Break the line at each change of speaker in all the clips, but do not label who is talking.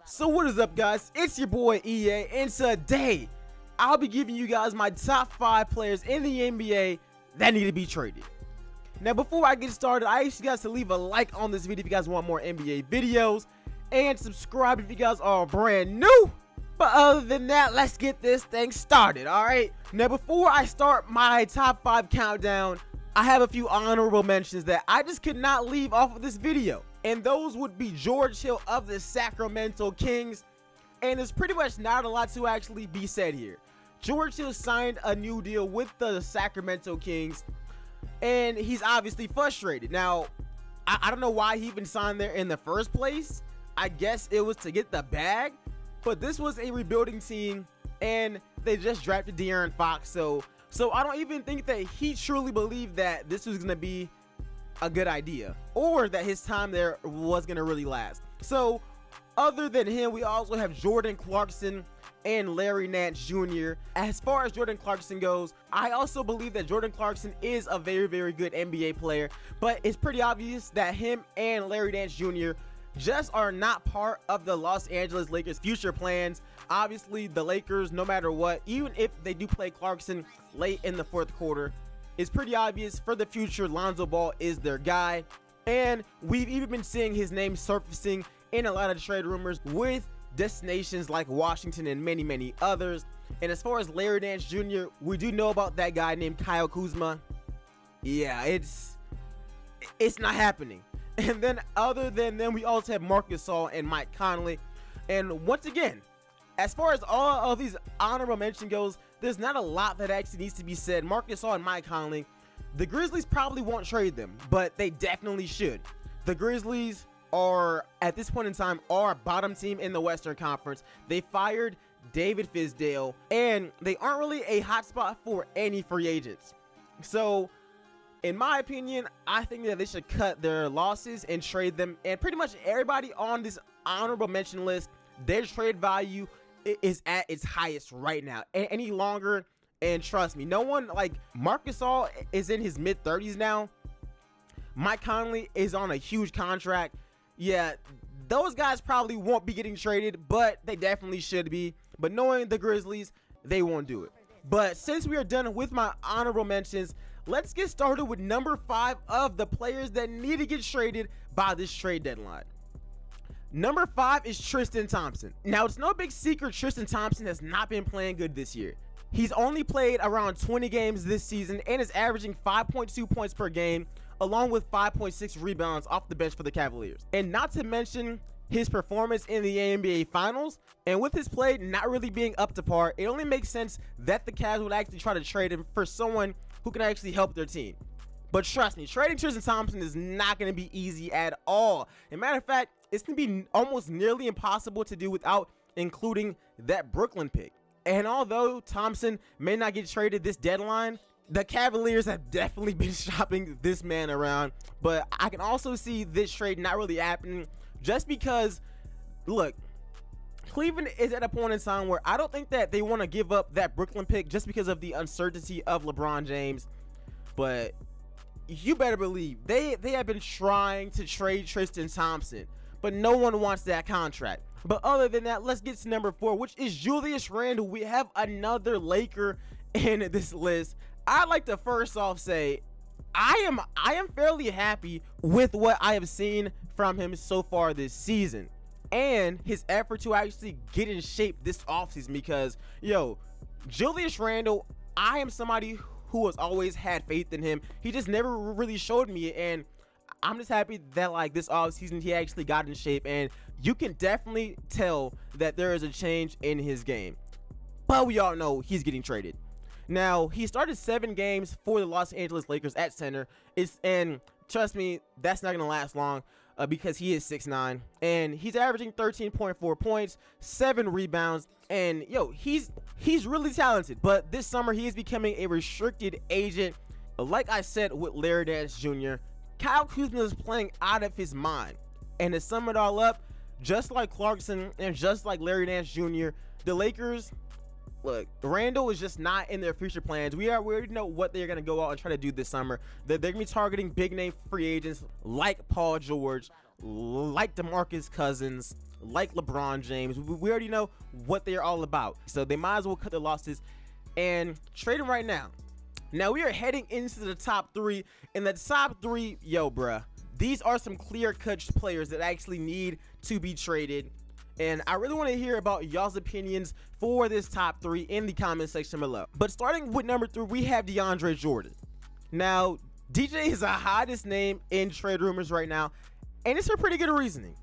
So what is up, guys? It's your boy EA, and today I'll be giving you guys my top 5 players in the NBA that need to be traded. Now, before I get started, I ask you guys to leave a like on this video if you guys want more NBA videos, and subscribe if you guys are brand new. But other than that, let's get this thing started, alright? Now, before I start my top 5 countdown, I have a few honorable mentions that I just could not leave off of this video. And those would be George Hill of the Sacramento Kings. And there's pretty much not a lot to actually be said here. George Hill signed a new deal with the Sacramento Kings, and he's obviously frustrated. Now, I don't know why he even signed there in the first place. I guess it was to get the bag. But this was a rebuilding team, and they just drafted De'Aaron Fox. So I don't even think that he truly believed that this was going to be a good idea, or that his time there was going to really last. So other than him, we also have Jordan Clarkson and Larry Nance Jr. As far as Jordan Clarkson goes, I also believe that Jordan Clarkson is a very, very good NBA player, but it's pretty obvious that him and Larry Nance Jr. just are not part of the Los Angeles Lakers' future plans. Obviously, the Lakers, no matter what, even if they do play Clarkson late in the fourth quarter, it's pretty obvious for the future Lonzo Ball is their guy. And we've even been seeing his name surfacing in a lot of trade rumors with destinations like Washington and many, many others. And as far as Larry Nance Jr., we do know about that guy named Kyle Kuzma. Yeah, it's not happening. And then other than them, we also have Marcus Gasol and Mike Conley. And once again, as far as all of these honorable mention goes, there's not a lot that actually needs to be said. Marcus Gasol and Mike Conley, the Grizzlies probably won't trade them, but they definitely should. The Grizzlies are, at this point in time, our bottom team in the Western Conference. They fired David Fizdale, and they aren't really a hot spot for any free agents. So in my opinion, I think that they should cut their losses and trade them. And pretty much everybody on this honorable mention list, their trade value is at its highest right now. Any longer, and trust me, no one, like Marcus Gasol is in his mid-30s now. Mike Conley is on a huge contract. Yeah, those guys probably won't be getting traded, but they definitely should be. But knowing the Grizzlies, they won't do it. But since we are done with my honorable mentions, let's get started with number 5 of the players that need to get traded by this trade deadline. Number 5 is Tristan Thompson. Now, it's no big secret Tristan Thompson has not been playing good this year. He's only played around 20 games this season and is averaging 5.2 points per game, along with 5.6 rebounds off the bench for the Cavaliers. And not to mention his performance in the NBA Finals, and with his play not really being up to par, it only makes sense that the Cavs would actually try to trade him for someone who can actually help their team. But trust me, trading Tristan Thompson is not going to be easy at all. As a matter of fact, it's going to be almost nearly impossible to do without including that Brooklyn pick. And although Thompson may not get traded this deadline, the Cavaliers have definitely been shopping this man around. But I can also see this trade not really happening just because, look, Cleveland is at a point in time where I don't think that they want to give up that Brooklyn pick just because of the uncertainty of LeBron James. But you better believe they have been trying to trade Tristan Thompson, but no one wants that contract. But other than that, let's get to number 4, which is Julius Randle. We have another Laker in this list. I'd like to first off say I am fairly happy with what I have seen from him so far this season and his effort to actually get in shape this offseason, because Julius Randle, I am somebody who has always had faith in him. He just never really showed me, and I'm just happy that like this offseason he actually got in shape, and you can definitely tell that there is a change in his game. But we all know he's getting traded. Now, he started 7 games for the Los Angeles Lakers at center. And trust me, that's not going to last long because he is 6'9", and he's averaging 13.4 points, 7 rebounds, and he's really talented. But this summer, he is becoming a restricted agent. Like I said with Larry Nance Jr., Kyle Kuzma is playing out of his mind. And to sum it all up, just like Clarkson and just like Larry Nance Jr., the Lakers, look, Randle is just not in their future plans. We already know what they're going to go out and try to do this summer. They're going to be targeting big name free agents like Paul George, like DeMarcus Cousins, like LeBron James. We already know what they're all about, so they might as well cut their losses and trade him right now. Now we are heading into the top 3, and the top 3, yo bruh, these are some clear-cut players that actually need to be traded, and I really want to hear about y'all's opinions for this top 3 in the comment section below. But starting with number 3, we have DeAndre Jordan. Now DJ is the hottest name in trade rumors right now, and it's for pretty good reasoning.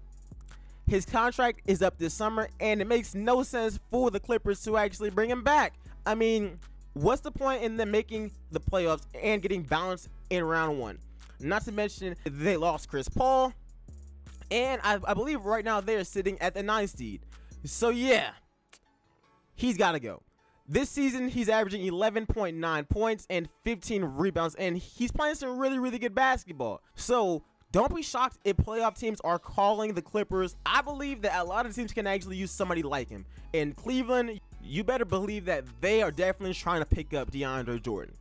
His contract is up this summer, and it makes no sense for the Clippers to actually bring him back. I mean, what's the point in them making the playoffs and getting bounced in round 1? Not to mention they lost Chris Paul, and I believe right now they're sitting at the 9th seed. So yeah, he's got to go. This season, he's averaging 11.9 points and 15 rebounds, and he's playing some really good basketball. So don't be shocked if playoff teams are calling the Clippers. I believe that a lot of teams can actually use somebody like him. In Cleveland, you better believe that they are definitely trying to pick up DeAndre Jordan.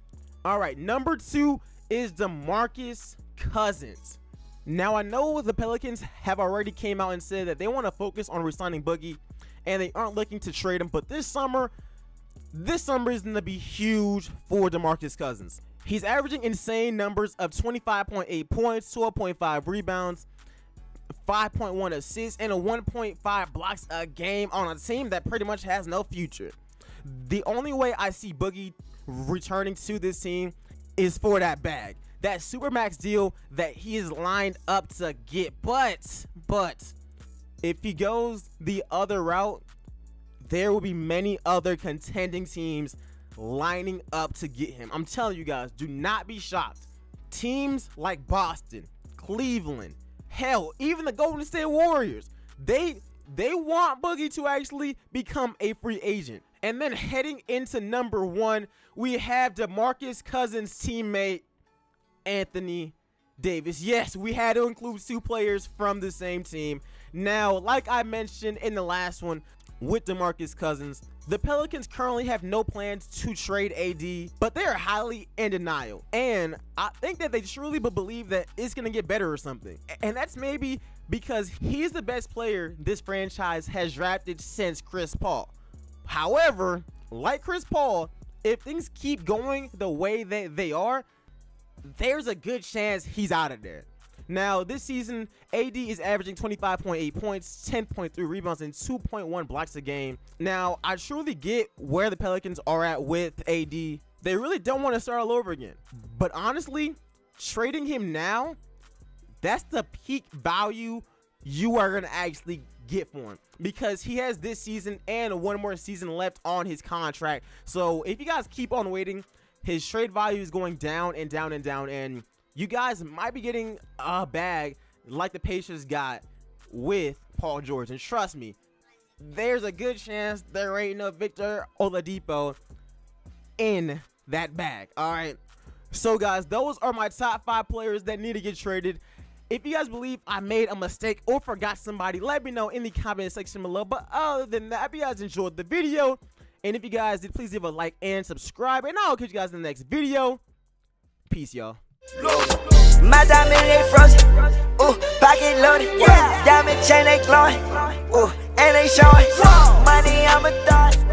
All right, number 2 is DeMarcus Cousins. Now, I know the Pelicans have already came out and said that they want to focus on re-signing Boogie, and they aren't looking to trade him, but this summer is going to be huge for DeMarcus Cousins. He's averaging insane numbers of 25.8 points, 12.5 rebounds, 5.1 assists, and a 1.5 blocks a game on a team that pretty much has no future. The only way I see Boogie returning to this team is for that bag, that supermax deal that he is lined up to get. But if he goes the other route, there will be many other contending teams lining up to get him. I'm telling you guys, do not be shocked. Teams like Boston, Cleveland, hell, even the Golden State Warriors, they want Boogie to actually become a free agent. And then heading into number 1, we have DeMarcus Cousins' teammate Anthony Davis. Yes, we had to include 2 players from the same team. Now, like I mentioned in the last one with DeMarcus Cousins, the Pelicans currently have no plans to trade AD, but they are highly in denial. And I think that they truly believe that it's going to get better or something. And that's maybe because he's the best player this franchise has drafted since Chris Paul. However, like Chris Paul, if things keep going the way that they are, there's a good chance he's out of there. Now, this season, AD is averaging 25.8 points, 10.3 rebounds, and 2.1 blocks a game. Now, I truly get where the Pelicans are at with AD. They really don't want to start all over again. But honestly, trading him now, that's the peak value you are going to actually get for him, because he has this season and 1 more season left on his contract. So if you guys keep on waiting, his trade value is going down and down and down, and you guys might be getting a bag like the Pacers got with Paul George. And trust me, there's a good chance there ain't no Victor Oladipo in that bag. All right, so guys, those are my top 5 players that need to get traded. If you guys believe I made a mistake or forgot somebody, let me know in the comment section below. But other than that, if you guys enjoyed the video, and if you guys did, please leave a like and subscribe, and I'll catch you guys in the next video. Peace, y'all.
My diamond they frozen, ooh, pocket loaded, yeah. Diamond chain they glowing, ooh, and they showing money. I'm a thot.